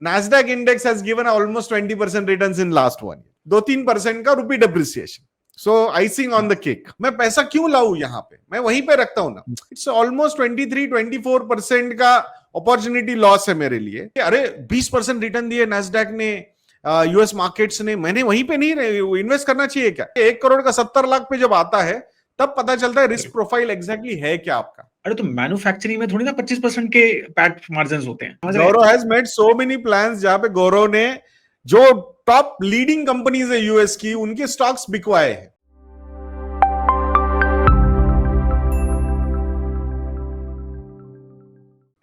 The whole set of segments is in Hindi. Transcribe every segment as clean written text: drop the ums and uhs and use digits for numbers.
Nasdaq index has given almost 20% returns in last 1 year. 2-3% का rupee depreciation. So icing on the cake. मैं पैसा क्यों लाऊं यहाँ पे? मैं वहीं पे रखता हूं ना. It's almost 23-24% का अपॉर्चुनिटी लॉस है मेरे लिए. अरे 20% रिटर्न दिए Nasdaq ने, यूएस मार्केट्स ने, मैंने वहीं पे नहीं इन्वेस्ट करना चाहिए क्या? 1 करोड़ का 70 लाख पे जब आता है तब पता चलता है रिस्क प्रोफाइल एग्जैक्टली है क्या आपका. अरे तो मैन्युफैक्चरिंग में थोड़ी ना 25% के पैट मार्जिन होते हैं. Gaurav has made so many plans जहां पे गौरव ने जो टॉप लीडिंग कंपनीज है यूएस की उनके स्टॉक्स बिकवाए हैं.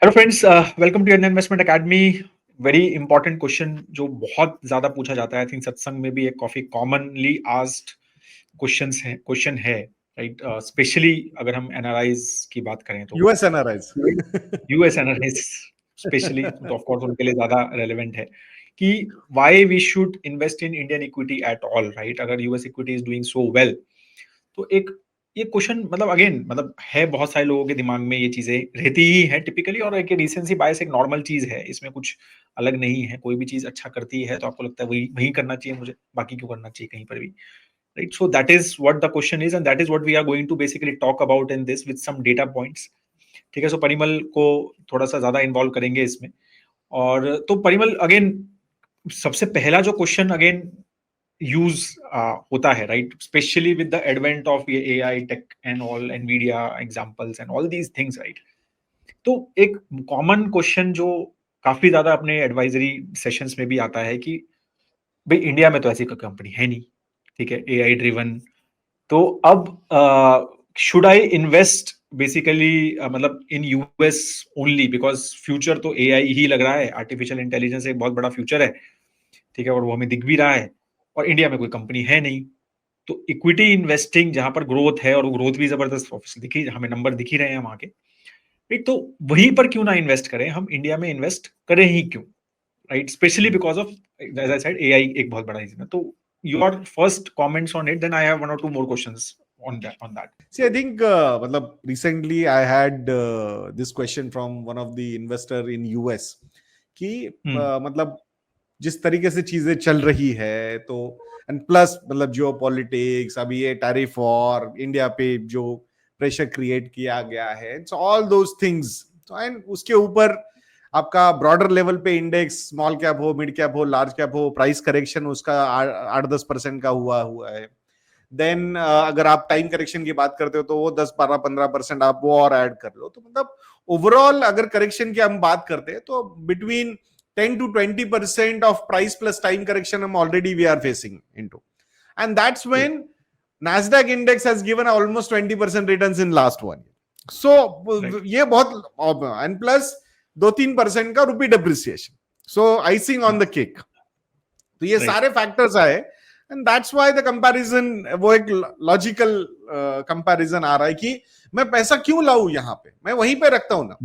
Hello friends, welcome to investment academy. Very important question जो बहुत ज्यादा पूछा जाता है. आई थिंक सत्संग में भी एक काफी कॉमनली आस्क्ड क्वेश्चन है, राइट? स्पेशली अगर हम एनआरआईज की बात करें तो यूएस एनआरआईज स्पेशली तो ऑफ कोर्स उनके लिए ज्यादा रेलेवेंट है कि why we should invest in Indian equity at all, right? अगर US equity is doing so well तो एक ये क्वेश्चन मतलब है, बहुत सारे लोगों के दिमाग में ये चीजें रहती ही है टिपिकली, और एक रीसेंसी बायस एक नॉर्मल चीज है, इसमें कुछ अलग नहीं है. कोई भी चीज अच्छा करती है तो आपको लगता है वही करना चाहिए मुझे, बाकी क्यों करना चाहिए कहीं पर भी, right? So that is what the question is and that is what we are going to basically talk about in this with some data points. ठीक है, सो परिमल को थोड़ा सा ज्यादा इन्वॉल्व करेंगे इसमें. और तो परिमल, अगेन सबसे पहला जो क्वेश्चन अगेन यूज होता है, right? Specially with the advent of ये AI tech and all, Nvidia examples and all these things, right? तो एक कॉमन क्वेश्चन जो काफी ज्यादा अपने एडवाइजरी सेशंस में भी आता है कि भाई इंडिया में तो ऐसी कोई कंपनी है नहीं, ठीक है, एआई ड्रिवन. तो अब शुड आई इन्वेस्ट बेसिकली मतलब in US only because future तो एआई ही लग रहा है, आर्टिफिशियल इंटेलिजेंस एक बहुत बड़ा फ्यूचर है, ठीक है, और वो हमें दिख भी रहा है, और इंडिया में कोई कंपनी है नहीं. तो इक्विटी इन्वेस्टिंग जहां पर ग्रोथ है, और वो ग्रोथ भी जबरदस्त दिखी, हमें नंबर दिख ही रहे हैं वहां के, राइट? तो वहीं पर क्यों ना इन्वेस्ट करें, हम इंडिया में इन्वेस्ट करें ही क्यों, right? Specially because of, as I said, AI एक बहुत बड़ा रीजन है. तो your first comments on it, then I have 1 or 2 more questions on that. See, I think matlab recently I had this question from one of the investor in US कि मतलब जिस तरीके से चीजें चल रही है, तो एंड प्लस मतलब जियो पॉलिटिक्स, अभी ये टैरिफ और इंडिया पे जो प्रेशर क्रिएट किया गया है, it's all those things. And उसके ऊपर आपका ब्रॉडर लेवल पे इंडेक्स, स्मॉल कैप हो, मिड कैप हो, लार्ज कैप हो, प्राइस करेक्शन उसका 8-10% का हुआ है. देन अगर आप टाइम करेक्शन की बात करते हो तो वो 10-12-15% आप वो और ऐड कर लो. तो मतलब ओवरऑल अगर करेक्शन की हम बात करते हैं तो between 10-20% of price plus time correction हम already we are facing into, and that's when Nasdaq index has given almost 20% returns in last 1 year. So ये बहुत, and plus 2-3% का rupee depreciation. So icing on the cake. तो ये सारे फैक्टर्स आए, and that's why the comparison, वो एक लॉजिकल कंपैरिजन आ रहा है कि मैं पैसा क्यों लाऊं यहाँ पे, मैं वहीं पे रखता हूं ना.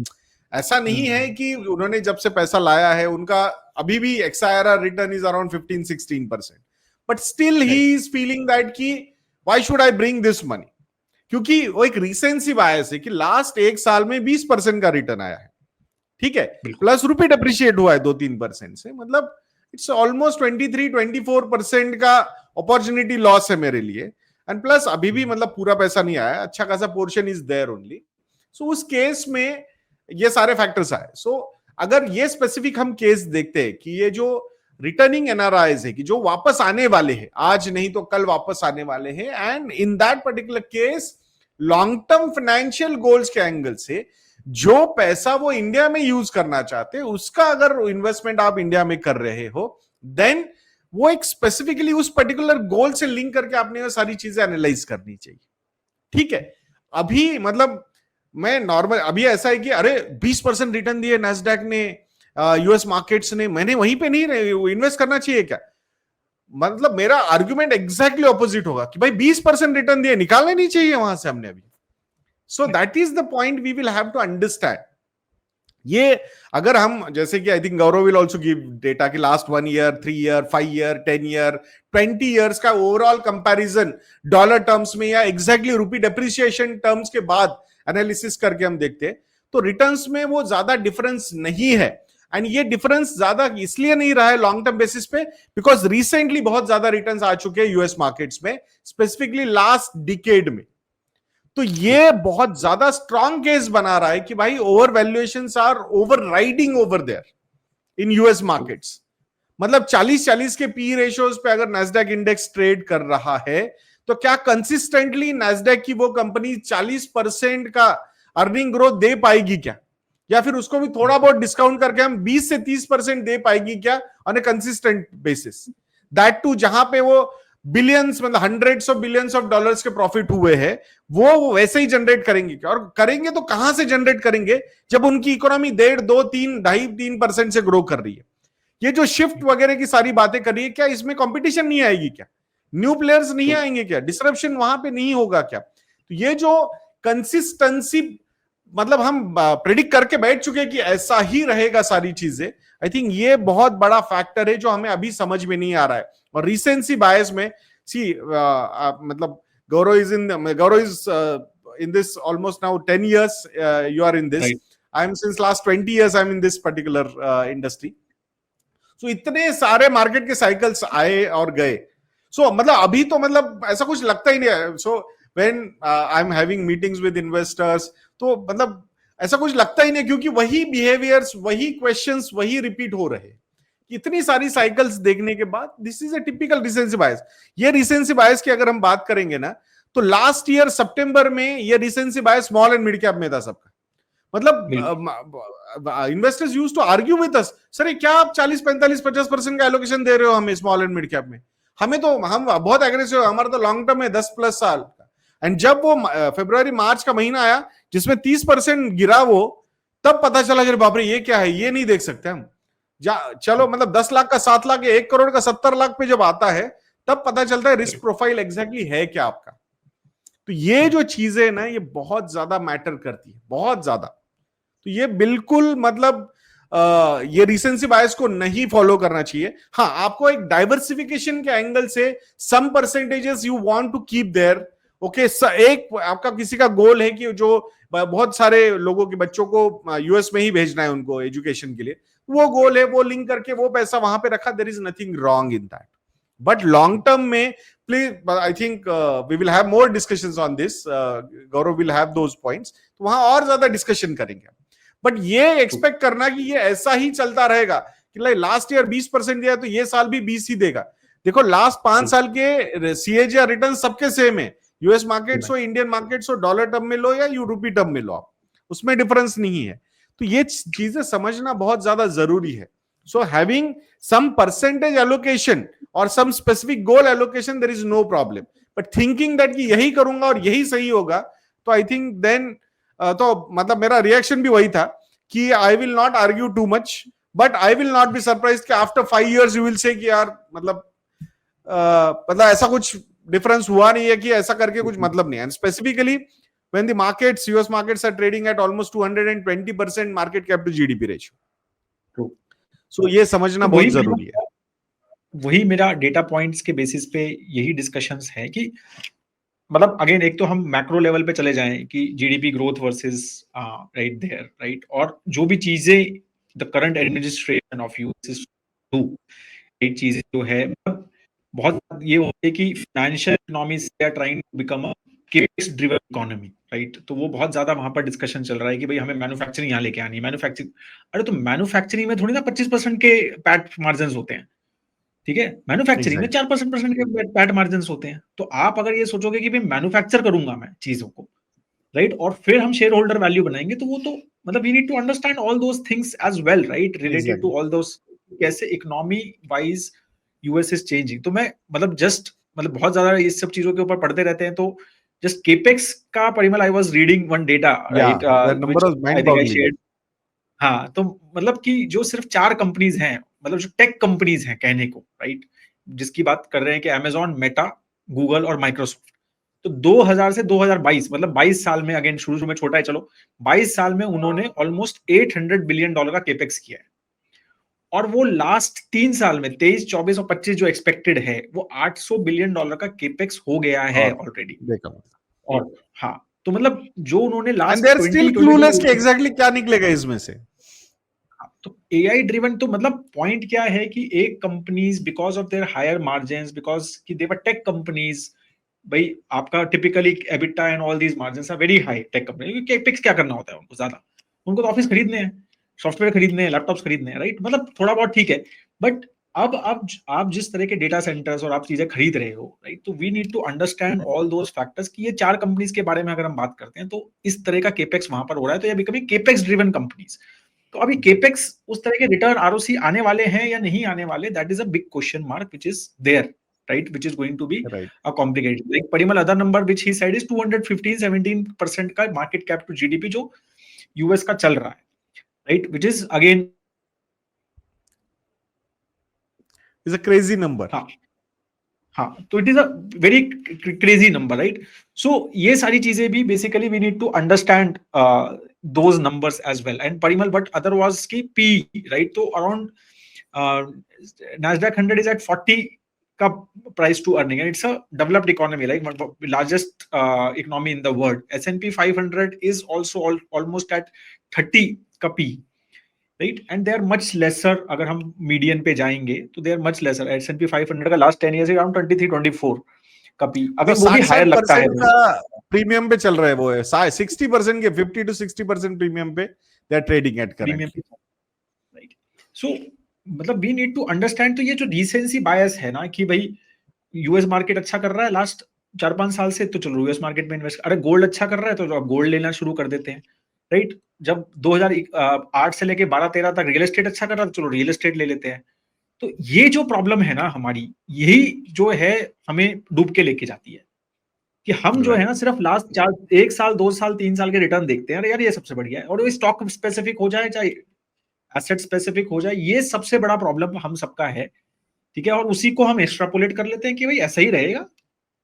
ऐसा नहीं है कि उन्होंने जब से पैसा लाया है उनका अभी भी XIRR return is around 15-16%, but still he is feeling that कि why should I bring this money, क्योंकि वो एक रिसेंसी बायस है कि लास्ट 1 साल में 20% का रिटर्न आया है, ठीक है, प्लस रुपी डेप्रिशिएट हुआ है 2-3% से. मतलब इट्स ऑलमोस्ट 23-24% का अपॉर्चुनिटी लॉस है मेरे लिए, एंड प्लस अभी भी मतलब पूरा पैसा नहीं आया, अच्छा खासा पोर्शन इज देयर ओनली. सो उस केस में ये सारे फैक्टर्स आए. सो अगर ये स्पेसिफिक हम केस देखते हैं कि ये जो रिटर्निंग एनआरआईज है कि जो वापस आने वाले हैं, आज नहीं तो कल वापस आने वाले हैं, and in that particular case long term financial goals के एंगल से जो पैसा वो इंडिया में यूज करना चाहते हैं, उसका अगर इन्वेस्टमेंट आप इंडिया में कर रहे हो, देन वो एक स्पेसिफिकली उस पर्टिकुलर गोल से लिंक करके आपने ये सारी चीजें एनालाइज करनी चाहिए, ठीक है. अभी मतलब मैं नॉर्मल, अभी ऐसा है कि अरे 20% रिटर्न दिए Nasdaq ने, यूएस मार्केट्स ने, मैंने वहीं पे नहीं इन्वेस्ट करना चाहिए क्या? मतलब मेरा आर्ग्यूमेंट एग्जैक्टली ऑपोजिट होगा कि भाई 20% रिटर्न दिए, निकालने नहीं चाहिए वहां से हमने अभी. So that is the point we will have to understand. ये अगर हम, जैसे कि I think Gaurav will also give data कि last 1 year, 3 year, 5 year, 10 year, 20 years का ओवरऑल कंपैरिजन डॉलर टर्म्स में या एग्जैक्टली रुपी डेप्रिसिएशन टर्म्स के बाद एनालिसिस करके हम देखते हैं, तो रिटर्न्स में वो ज्यादा डिफरेंस नहीं है. एंड ये डिफरेंस ज्यादा इसलिए नहीं रहा है लॉन्ग टर्म बेसिस पे, बिकॉज रिसेंटली बहुत ज्यादा रिटर्न्स आ चुके हैं यूएस मार्केट्स में, स्पेसिफिकली लास्ट डिकेड में। तो ये बहुत ज्यादा स्ट्रॉन्ग केस बना रहा है कि भाई over valuations are overriding over there in US markets. मतलब 40-40 के पी रेशियोज पे अगर नैस्डैक इंडेक्स ट्रेड कर रहा है, तो क्या कंसिस्टेंटली नैस्डैक की वो कंपनी 40% का अर्निंग ग्रोथ दे पाएगी क्या, या फिर उसको भी थोड़ा बहुत डिस्काउंट करके हम 20 से 30% दे पाएगी क्या on a consistent basis, that too जहां पे वो बिलियंस मतलब hundreds of billions of dollars के प्रॉफिट हुए हैं, वो वैसे ही जनरेट करेंगे क्या? और करेंगे तो कहां से जनरेट करेंगे जब उनकी इकोनॉमी 1.5, 2, 3, 2.5, 3% से ग्रो कर रही है। ये जो शिफ्ट वगैरह की सारी बातें कर रही है, क्या इसमें कंपटीशन नहीं आएगी क्या? न्यू प्लेयर्स नहीं आएंगे क्या? डिसरप्शन वहां पे नहीं होगा क्या? तो ये जो कंसिस्टेंसी मतलब हम प्रेडिक्ट करके बैठ चुके हैं कि ऐसा ही रहेगा सारी चीजें, आई थिंक ये बहुत बड़ा फैक्टर है जो हमें अभी समझ में नहीं आ रहा है। और रिसेंसी बायस में सी मतलब Gaurav is in this almost now 10 years you are in this, right. I am since last 20 years I am in this particular industry. So इतने सारे मार्केट के साइकिल्स आए और गए, सो मतलब अभी तो मतलब ऐसा कुछ लगता ही नहीं है। So when I am having meetings with investors, तो मतलब ऐसा कुछ लगता ही नहीं, क्योंकि वही बिहेवियर्स, वही क्वेश्चंस, वही रिपीट हो रहे हैं। इतनी सारी साइकिल्स देखने के बाद this is a typical recency bias. ये रिसेंसी बायस की अगर हम बात करेंगे ना, तो लास्ट ईयर सितंबर में ये recency bias small and mid cap में था सबका। मतलब investors used to argue with us, sir क्या आप 40, 45, 50% का एलोकेशन दे रहे हो हमें स्मॉल एंड मिड कैप में? हमें तो हम बहुत एग्रेसिव, हमारा तो लॉन्ग टर्म है 10+ साल का। एंड जब वो फरवरी मार्च का महीना आया जिसमें 30% गिरा वो, तब पता चला कि बाप रे ये क्या है, ये नहीं देख सकते हम। चलो मतलब 10 लाख का 7 लाख, 1 करोड़ का 70 लाख पे जब आता है, तब पता चलता है रिस्क प्रोफाइल एग्जैक्टली है क्या आपका। तो ये जो चीजें ना, ये बहुत ज्यादा मैटर करती है, बहुत ज्यादा। तो ये बिल्कुल मतलब ये रिसेंसी बायस को नहीं फॉलो करना चाहिए। हाँ, आपको एक डाइवर्सिफिकेशन के एंगल से some percentages you want to keep there, okay. एक आपका किसी का गोल है कि जो बहुत सारे लोगों के बच्चों को यूएस में ही भेजना है उनको एजुकेशन के लिए, वो गोल है, वो लिंक करके वो पैसा वहां पे रखा, there is nothing wrong in that. But long term में please, I think we will have more discussions on this, Gaurav will have those points, तो वहां और ज्यादा डिस्कशन करेंगे। बट ये एक्सपेक्ट करना कि ये ऐसा ही चलता रहेगा कि लास्ट ईयर 20% दिया तो ये साल भी 20 ही देगा। देखो लास्ट 5 साल के सीएजीआर रिटर्न सबके सेम है, यूएस मार्केट्स हो, इंडियन मार्केट्स हो, डॉलर टर्म में लो या यूरोपीय टर्म में लो, आप उसमें डिफरेंस नहीं है। तो ये चीजें समझना बहुत ज्यादा जरूरी है। So having some percentage allocation और some specific goal allocation, there is no problem, but thinking that कि यही करूंगा और यही सही होगा, तो आई थिंक देन तो मतलब मेरा रिएक्शन भी वही था कि I will not argue too much, but I will not be surprised कि after 5 years you will say कि यार मतलब ऐसा कुछ डिफरेंस हुआ नहीं है कि ऐसा करके कुछ मतलब नहीं है। And specifically when the markets, US markets are trading at almost 220% market cap to GDP ratio, so ये समझना बहुत जरूरी है। वही मेरा डेटा पॉइंट्स के बेसिस पे यही डिस्कशंस है कि मतलब अगेन एक तो हम मैक्रो लेवल पे चले जाएं कि GDP growth versus right there right, और जो भी चीजें the current administration of US is do, right, चीजें जो है बहुत ये होती है कि फाइनेंशियल इकोनॉमी से are trying to become a capex driven economy, right. तो वो बहुत ज्यादा वहां पर डिस्कशन चल रहा है कि भाई हमें मैन्युफैक्चरिंग यहाँ लेके आनी है। मैन्युफैक्चरिंग, अरे तो मैन्युफैक्चरिंग में थोड़ी ना 25% के पैट मार्जिन होते हैं, ठीक है, मैन्युफैक्चरिंग में 4% के पैट मार्जिन होते हैं। तो आप अगर ये सोचोगे कि भाई मैन्युफैक्चर करूंगा मैं चीजों को, राइट, और फिर हम शेयर होल्डर वैल्यू बनाएंगे, तो वो तो मतलब we need to understand all those things as well, right, related to all those, कैसे economy wise US is changing. तो मैं मतलब जस्ट मतलब बहुत ज्यादा इस सब चीजों के ऊपर पढ़ते रहते हैं, तो जस्ट केपेक्स का Parimal I was reading one data, right, which I think I shared. हाँ, तो मतलब कि जो सिर्फ 4 कंपनीज हैं, मतलब जो टेक कंपनीज हैं कहने को, राइट, जिसकी बात कर रहे हैं कि अमेजॉन, मेटा, गूगल और माइक्रोसॉफ्ट, तो 2000 से 2022 मतलब 22 साल में, अगेन शुरू में छोटा है चलो, 22 साल में उन्होंने ऑलमोस्ट $800 बिलियन का केपेक्स किया है। और वो लास्ट 3 साल में 23, 24 और 25 जो एक्सपेक्टेड है, वो $800 बिलियन का केपेक्स हो गया है ऑलरेडी। और हाँ, तो मतलब जो उन्होंने लास्ट 20 क्लूलेस कि एग्जैक्टली क्या निकलेगा इसमें से। तो एआई ड्रिवन तो मतलब पॉइंट क्या है कि एक companies because of their higher margins, because कि दे वर टेक कंपनीज, भाई आपका typically EBITDA and all these margins are very high tech company, क्योंकि कैपेक्स क्या करना होता है उनको ज्यादा, उनको तो ऑफिस खरीदने हैं, सॉफ्टवेयर खरीदने हैं, लैपटॉप्स खरीदने हैं, राइट, मतलब थोड़ा बहुत ठीक है। बट अब आप जिस तरह के डेटा सेंटर्स और आप चीजें खरीद रहे हो, राइट, तो we need to understand all those factors कि ये 4 कंपनीज के बारे में अगर हम बात करते हैं तो इस तरह का केपेक्स वहां पर हो रहा है, तो ये बिकमिंग केपेक्स ड्रिवन कंपनीज। तो अभी केपेक्स उस तरह के रिटर्न आरओसी आने वाले हैं या नहीं आने वाले, that is a big question mark which is there, right, which is going to be Right. a complicated, like Parimal other number which he said is 215-17% का market cap to GDP जो यूएस का चल रहा है, right, which is again It's a crazy number. हाँ हाँ, तो it is a very crazy number, right. So ये सारी चीजें भी basically we need to understand those numbers as well. And Parimal but other was की पी, राइट, तो अराउंड Nasdaq 100 is at 40 का price to earning, and it's a developed economy, like largest economy in the world. S&P 500 is also almost at 30 का P, right, and they are much lesser। अगर हम मीडियन पे जाएंगे तो they are much lesser। S&P 500 का लास्ट 10 years अराउंड 23-24 का P, तो अगर वो भी हायर लगता है 60% का प्रीमियम पे चल रहा है, वो है 60% के 50 to 60% प्रीमियम पे they are trading at premium currently, right. So मतलब वी नीड टू अंडरस्टैंड, तो ये जो रीसेंसी बायस है ना कि भाई यूएस मार्केट अच्छा कर रहा है लास्ट 4-5 साल से, तो चलो यूएस मार्केट में इन्वेस्ट, अरे गोल्ड अच्छा कर रहा है तो अब गोल्ड लेना शुरू कर देते हैं, राइट। जब 2008 से लेके 12-13 तक रियल एस्टेट अच्छा कर रहा है तो चलो रियल एस्टेट ले लेते हैं। तो ये जो प्रॉब्लम है ना हमारी, यही जो है हमें डूब के लेके जाती है कि हम जो है ना सिर्फ लास्ट 1 साल 2 साल 3 साल के रिटर्न देखते हैं, अरे यार ये सबसे बढ़िया है, और वो स्टॉक स्पेसिफिक हो जाए चाहे एसेट स्पेसिफिक हो जाए, ये सबसे बड़ा प्रॉब्लम हम सबका है, ठीक है। और उसी को हम एक्स्ट्रापोलेट कर लेते हैं कि भाई ऐसा ही रहेगा,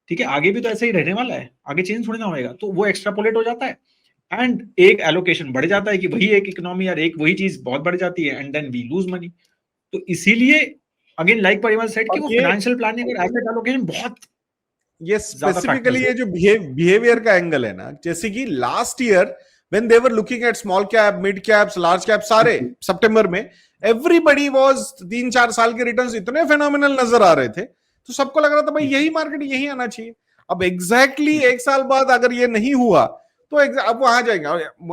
ठीक है, आगे भी तो ऐसा ही रहने वाला है, आगे चेंज थोड़ी ना होएगा, तो वो एक्स्ट्रापोलेट हो जाता है एंड एक एलोकेशन बढ़ जाता है कि वही एक इकोनॉमी और एक वही चीज बहुत बढ़ जाती है, and then we lose money. तो इसीलिए अगेन लाइक परिमल सेड कि और वो फाइनेंशियल प्लानिंग और एसेट एलोकेशन बहुत ये ज्यादा फैक्टर्स स्पेसिफिकली है। ये जो बिहेवियर का एंगल है ना, जैसे कि last year when they were looking at small cap, mid caps, large cap, सारे सितंबर में एवरीबडी वाज 3-4 साल के रिटर्न्स इतने फेनोमिनल नजर आ रहे थे, तो सबको लग रहा था भाई यही मार्केट यही आना चाहिए। अब एग्जैक्टली एक साल बाद अगर ये नहीं हुआ तो अब वहां जाएंगे।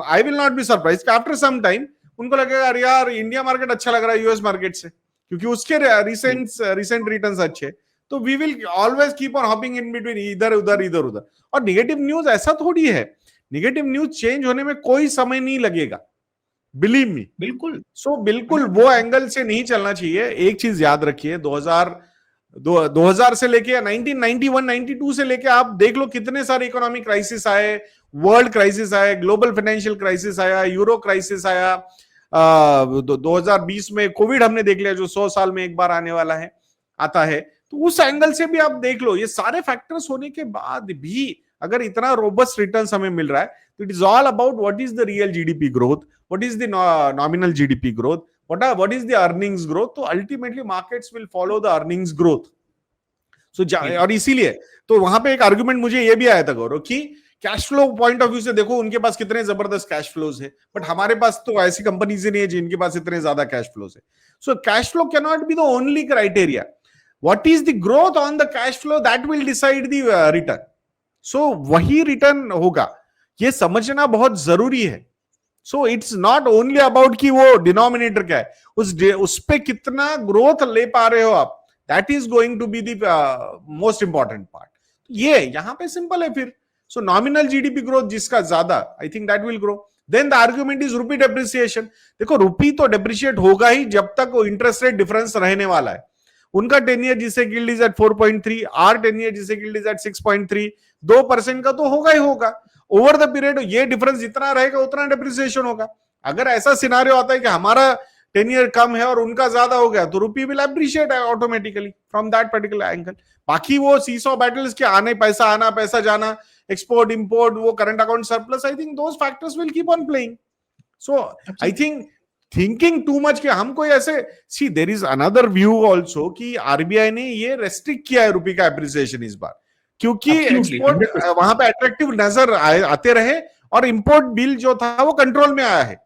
I will not be surprise after some time उनको लगेगा अरे यार इंडिया मार्केट अच्छा लग रहा है यूएस मार्केट से, क्योंकि उसके रिसेंट रिटर्न्स अच्छे, तो we will always keep on hopping in between इधर उधर इधर उधर। और निगेटिव न्यूज ऐसा थोड़ी है, निगेटिव न्यूज चेंज होने में कोई समय नहीं लगेगा, बिलीव मी। बिल्कुल बिल्कुल वो एंगल से नहीं चलना चाहिए। एक चीज याद रखिए, 2000 से लेके 1991 92 से लेके आप देख लो कितने सारे इकोनॉमिक क्राइसिस आए, वर्ल्ड क्राइसिस आए, ग्लोबल फाइनेंशियल क्राइसिस आया, यूरो क्राइसिस आया, 2020 में कोविड हमने देख लिया जो 100 साल में एक बार आने वाला है, आता है। तो उस एंगल से भी आप देख लो, ये सारे फैक्टर्स होने के बाद भी अगर इतना रोबस्ट रिटर्न्स हमें मिल रहा है, तो it is all about what is the real GDP growth, what is the nominal GDP growth, what is the earnings growth। तो ultimately markets will follow the earnings growth। so और इसीलिए तो वहां पे एक आर्गुमेंट मुझे ये भी आया था गौरव कि cash flow point of view से देखो उनके पास कितने जबरदस्त कैश फ्लोज है, बट हमारे पास तो ऐसी कंपनीज ही नहीं है जिनके पास इतने ज्यादा कैश फ्लोज है। So cash flow can not be the only criteria, what is the growth on the cash flow that will decide the return. So वही रिटर्न होगा, ये समझना बहुत जरूरी है। So it's not only about कि वो डिनोमिनेटर क्या है, उस पे कितना ग्रोथ ले पा रहे हो आप, that is going to be the most important part. ये यहां पे सिंपल है फिर। सो नॉमिनल जीडीपी ग्रोथ जिसका ज्यादा, I think that will grow. Then the argument is rupee depreciation. देखो रूपी तो डेप्रिशिएट होगा ही जब तक वो इंटरेस्ट रेट डिफरेंस रहने वाला है। उनका 10 ईयर जिसे gilt is at 4.3, our 10 year जिसे गिल्ड इज एट 6.3, 2% का तो होगा ही होगा। ओवर द पीरियड ये डिफरेंस जितना रहेगा उतना डेप्रिसिएशन होगा। अगर ऐसा सिनारियो आता है कि हमारा 10 ईयर कम है और उनका ज्यादा हो गया, तो रूपी will appreciate automatically from that particular angle. बाकी वो सीसॉ बैटल्स के आने, पैसा आना पैसा जाना, एक्सपोर्ट इंपोर्ट, वो current account surplus, I think those factors will keep on playing. So I think thinking too much कि हम कोई ऐसे, see there is another view also कि आरबीआई ने ये रेस्ट्रिक्ट किया है रुपये का एप्रिसिएशन इस बार, क्योंकि एक्सपोर्ट वहां पे अट्रैक्टिव नजर आते रहे और इंपोर्ट बिल जो था वो कंट्रोल में आया है।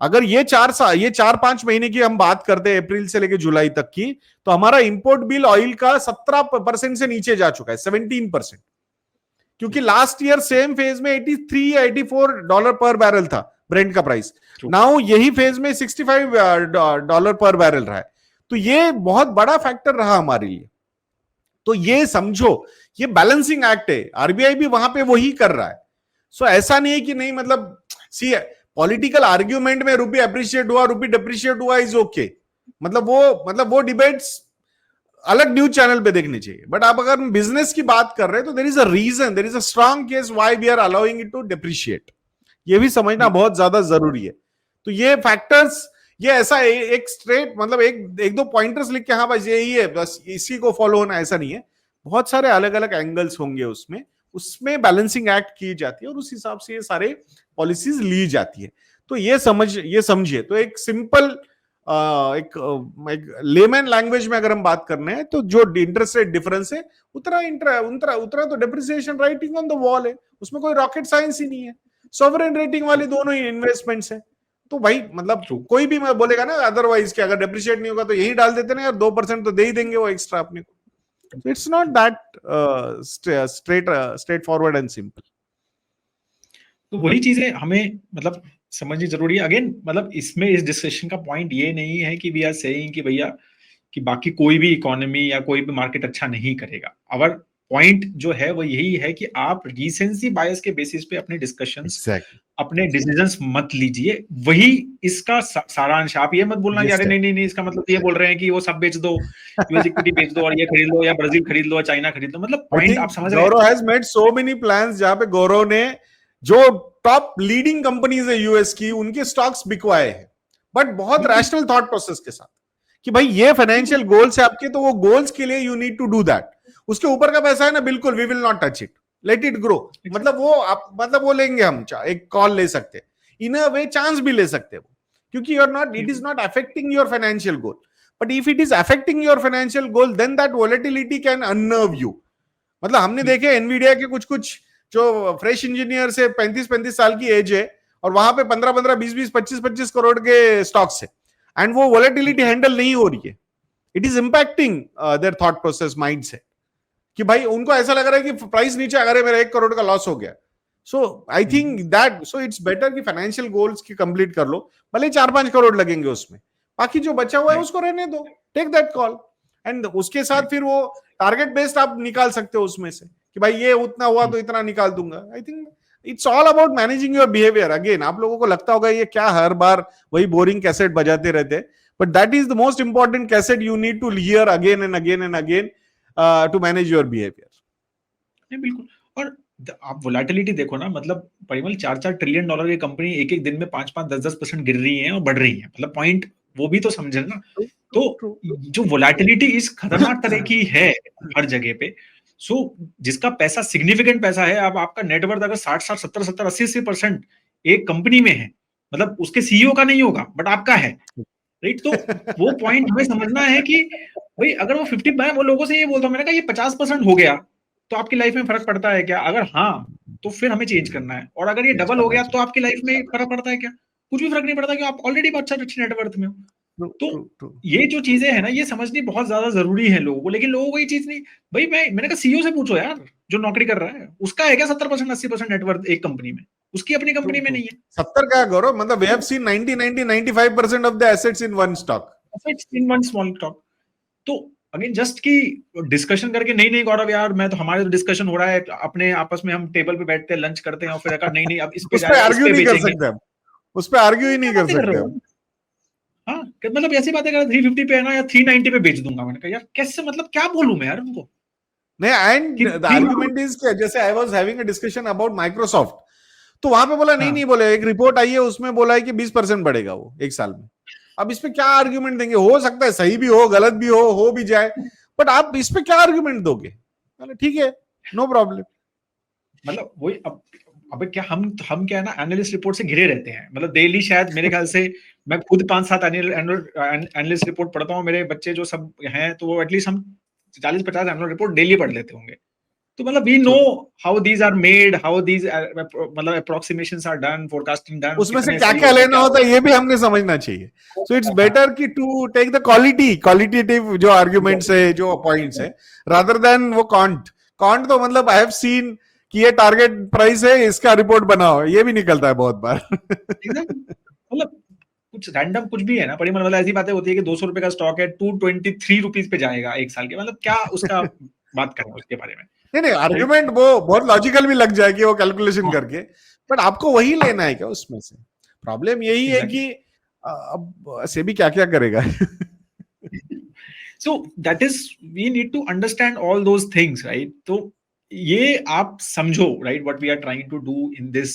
अगर ये 4-5 महीने की हम बात करते हैं अप्रैल से लेकर जुलाई तक की, तो हमारा इंपोर्ट बिल ऑयल का 17% से नीचे जा चुका है, 17%। क्योंकि लास्ट ईयर सेम फेज में 83 या $84 पर बैरल था ब्रेंट का प्राइस, नाउ यही फेज में $65 पर बैरल रहा है। तो ये बहुत बड़ा फैक्टर रहा हमारे लिए। तो ये समझो, ये बैलेंसिंग एक्ट है, आरबीआई भी वहां पे वही कर रहा है। सो ऐसा नहीं है कि नहीं, मतलब सी पॉलिटिकल आर्ग्यूमेंट में रुपी अप्रिशिएट हुआ, रुपी डिप्रिशिएट हुआ इज ओके, मतलब वो डिबेट्स अलग न्यूज चैनल पे देखनी चाहिए। बट आप अगर बिजनेस की बात कर रहे हैं तो there is a reason, there is a strong case why we are allowing it to depreciate. ये भी समझना बहुत ज्यादा जरूरी है। तो ये फैक्टर्स, ये ऐसा एक स्ट्रेट मतलब एक दो पॉइंटर्स लिख के हाँ बस यही है, बस इसी को फॉलो होना, ऐसा नहीं है। बहुत सारे अलग अलग एंगल्स होंगे उसमें बैलेंसिंग एक्ट की जाती है और उस हिसाब से ये सारे पॉलिसीज ली जाती है। तो ये समझिए। तो एक सिंपल एक लेमैन लैंग्वेज में अगर हम बात करने हैं तो जो इंटरेस्ट रेट डिफरेंस है उतना तो depreciation writing on the wall है, उसमें कोई रॉकेट साइंस ही नहीं है। सॉवरेन रेटिंग वाली दोनों ही इन्वेस्टमेंट्स है। तो भाई मतलब कोई भी मैं बोलेगा ना अदरवाइज कि अगर डेप्रिशिएट नहीं होगा तो यही डाल देते ना यार, 2% तो दे ही देंगे वो एक्स्ट्रा अपने को। It's not that straight forward and simple. तो वही चीजें हमें मतलब समझनी जरूरी है। अगेन मतलब इसमें इस डिस्कशन का पॉइंट ये नहीं है कि वी आर सेइंग कि भैया कि बाकी कोई भी इकोनॉमी या कोई भी मार्केट अच्छा नहीं करेगा। अवर पॉइंट जो है वो यही है कि आप रीसेंसी बायस के बेसिस पे अपने डिस्कशंस अपने डिसीजंस मत लीजिए। वही इसका सारांश। आप ये मत बोलना कि अरे नहीं इसका मतलब ये बोल रहे हैं कि वो सब बेच दो, यूएस इक्विटी बेच दो और ये खरीद लो या ब्राजील खरीद लो या चाइना खरीद लो। मतलब पॉइंट आप समझ रहे हैं। Gaurav has made so many plans जहां पे गौरव ने जो टॉप लीडिंग कंपनीज है यूएस की उनके स्टॉक्स बिकवाए हैं, बट बहुत रैशनल थॉट प्रोसेस के साथ कि भाई ये फाइनेंशियल गोल्स है आपके, तो वो गोल्स के लिए you need to do that. उसके ऊपर का पैसा है ना, बिल्कुल we will not touch it, let it grow. मतलब वो लेंगे हम, एक कॉल ले सकते, इन अ वे चांस भी ले सकते वो, क्योंकि you are not, it is not affecting your financial goal. But if it is affecting your financial goal then that volatility can unnerve you. मतलब हमने देखे एनवीडिया के कुछ जो फ्रेश इंजीनियर से 35-35 साल की एज है और वहां पे 15-15, 20-20, 25-25 करोड़ के स्टॉक्स है, एंड वो वोलेटिलिटी हैंडल नहीं हो रही है। It is impacting there thought process, mindset, कि भाई उनको ऐसा लग रहा है कि प्राइस नीचे अगर मेरा 1 करोड़ का लॉस हो गया। So I think that so it's better कि फाइनेंशियल गोल्स की कंप्लीट कर लो, भले 4-5 करोड़ लगेंगे उसमें, बाकी जो बचा हुआ है उसको रहने दो, टेक दैट कॉल। एंड उसके साथ फिर वो टारगेट बेस्ड आप निकाल सकते हो उसमें से कि भाई ये उतना हुआ तो इतना निकाल दूंगा। I think it's all about managing your behaviour. Again आप लोगों को लगता होगा ये क्या हर बार वही बोरिंग कैसेट बजाते रहते, but that is the most important cassette you need to hear again and again and again to manage your behaviour. बिल्कुल। और आप वोलेटिलिटी देखो ना, मतलब परिमल 4-4 ट्रिलियन डॉलर की कंपनी एक दिन में 5-5, 10-10% गिर रही है और बढ़ रही है। मतलब पॉइंट वो भी तो समझे ना। तो जो वोलेटिलिटी इस खतरनाक तरह की है हर जगह पे, सो जिसका पैसा सिग्निफिकेंट पैसा है, अब आपका नेटवर्थ अगर 60, 70, 70, 80% एक कंपनी में है, मतलब उसके सीईओ का नहीं होगा बट आपका है, राइट। तो वो पॉइंट हमें समझना है कि भाई अगर वो 50, मैं वो लोगों से ये बोलता हूँ, मैंने कहा ये 50% हो गया तो आपकी लाइफ में फर्क पड़ता है क्या? अगर हाँ, तो फिर हमें चेंज करना है। और अगर ये डबल हो गया तो आपकी लाइफ में फर्क पड़ता है क्या? कुछ भी फर्क नहीं पड़ता, कि आप ऑलरेडी अच्छे नेटवर्थ में हो। तो ये जो चीजें है ना, ये समझनी बहुत ज्यादा जरूरी है लोगों को। लेकिन लोगों को ये चीज नहीं, भाई मैंने कहा सीईओ से पूछो यार, जो नौकरी कर रहा है, उसका है क्या 70%, 80% नेटवर्थ एक कंपनी में? उसकी अपनी कंपनी में नहीं है। 70 क्या गौरव, मतलब we have seen 90, 90, 95% of the assets in one stock, assets in one small stock. तो अगेन जस्ट की डिस्कशन करके, नहीं गौरव यार, मैं तो, हमारे तो डिस्कशन हो रहा है अपने आपस में, हम टेबल पे बैठते हैं, लंच करते हैं और फिर अगर नहीं अब इस पे जाएगा, इस पे बेचेंगे, उस पे आर्ग्यू ही नहीं कर सकते हम। हाँ, मतलब ऐसी बातें कर 350 पे है ना या 390 पे बेच दूंगा। मैंने कहा यार कैसे, मतलब क्या बोलूं मैं यार उनको। नहीं, एंड द आर्गुमेंट इज कि जैसे I was having a discussion about Microsoft, तो वहां पे बोला नहीं बोले, एक रिपोर्ट आई है उसमें बोला है कि 20% बढ़ेगा वो 1 साल में। अब इस पे क्या आर्ग्यूमेंट देंगे? हो सकता है सही भी हो, गलत भी हो भी जाए, बट आप इस पे क्या आर्ग्यूमेंट दोगे? ठीक है, नो प्रॉब्लम। मतलब वही अब क्या हम क्या है ना, एनालिस्ट रिपोर्ट से घिरे रहते हैं। मतलब डेली शायद मेरे ख्याल से मैं खुद 5-7 एनालिस्ट रिपोर्ट पढ़ता हूँ। मेरे बच्चे जो सब हैं तो वो एटलीस्ट हम 40-50 एनुअल रिपोर्ट डेली पढ़ लेते होंगे। तो मतलब we know how these are made, how these मतलब approximations are done, forecasting done, उसमें से कितने क्या सही क्या होते हैं, लेना क्या होता है ये भी हमने समझना चाहिए. सो इट्स बेटर कि टू टेक द क्वालिटेटिव जो आर्ग्यूमेंट्स है, जो पॉइंट्स है, रादर देन वो कांट तो मतलब आई हैव सीन कि ये टारगेट प्राइस है, इसका रिपोर्ट बनाओ, ये भी निकलता है बहुत बार. मतलब कुछ रैंडम कुछ भी है ना पड़ी, मतलब ऐसी बातें होती है कि 200 रुपए का स्टॉक है, 223 रुपीज पे जाएगा एक साल के, मतलब क्या उसका बात करना उसके बारे में. नहीं, आर्ग्यूमेंट वो बहुत लॉजिकल भी लग जाएगी वो कैलकुलेशन करके, बट आपको वही लेना है क्या उसमें से? प्रॉब्लम यही है कि अब सेबी क्या क्या करेगा. So that is we need to understand all those things, right? तो ये आप समझो, right, what we are trying to do in this,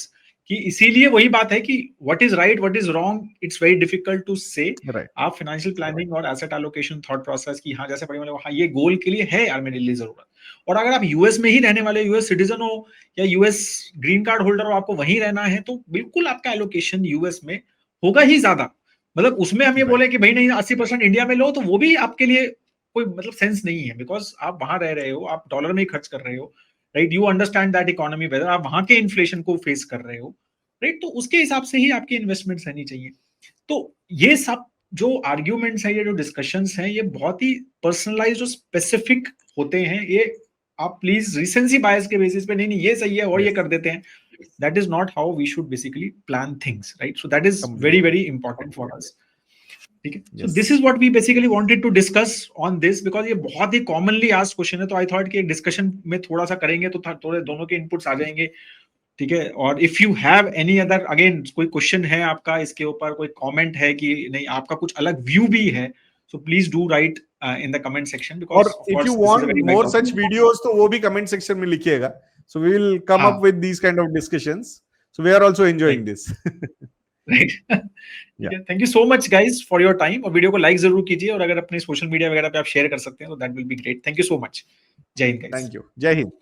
कि इसीलिए वही बात है कि what is right, what is wrong, it's very difficult to say. Right. आप फाइनेंशियल प्लानिंग और एसेट एलोकेशन थॉट प्रोसेस की, हाँ जैसे पढ़े वाले, हाँ ये गोल के लिए है यार मेरे लिए जरूरत. और अगर आप यूएस में ही रहने वाले, यूएस सिटीजन हो या यूएस ग्रीन कार्ड होल्डर हो, आपको वहीं रहना है, तो बिल्कुल आपका एलोकेशन यूएस में होगा ही ज्यादा. मतलब उसमें हम ये बोले कि भाई नहीं 80% इंडिया में लो, तो वो भी आपके लिए कोई मतलब सेंस नहीं है, बिकॉज आप वहां रह रहे हो, आप डॉलर में ही खर्च कर रहे हो, right, you understand that economy better, आप वहां के इन्फ्लेशन को फेस कर रहे हो, राइट, तो उसके हिसाब से ही आपकी इन्वेस्टमेंट्स रहनी चाहिए. तो ये सब जो आर्ग्यूमेंट्स है, ये जो डिस्कशंस हैं, ये बहुत ही पर्सनलाइज्ड और स्पेसिफिक होते हैं. ये आप प्लीज रिसेंसी बायस के बेसिस पे नहीं ये सही है और ये कर देते हैं, that is not how we should basically plan things, right? So that is very very important for us. ठीक है. So this is what we basically wanted to discuss on this, because ये बहुत ही commonly asked question है, तो I thought कि एक discussion में थोड़ा सा करेंगे तो थोड़े दोनों के inputs आ जाएंगे. ठीक है. और if you have any other, again कोई question है आपका इसके ऊपर, कोई comment है कि नहीं आपका कुछ अलग view भी है, so please do write in the comment section, because और if you want more such videos तो वो भी comment section में लिखिएगा, so we will come up with these kind of discussions, so we are also enjoying this. Right. Thank you so much guys for your time, और वीडियो को लाइक जरूर कीजिए, और अगर अपने सोशल मीडिया वगैरह पे आप शेयर कर सकते हैं तो that will be great. Thank you so much. जय हिंद गाइज. Thank you. जय हिंद.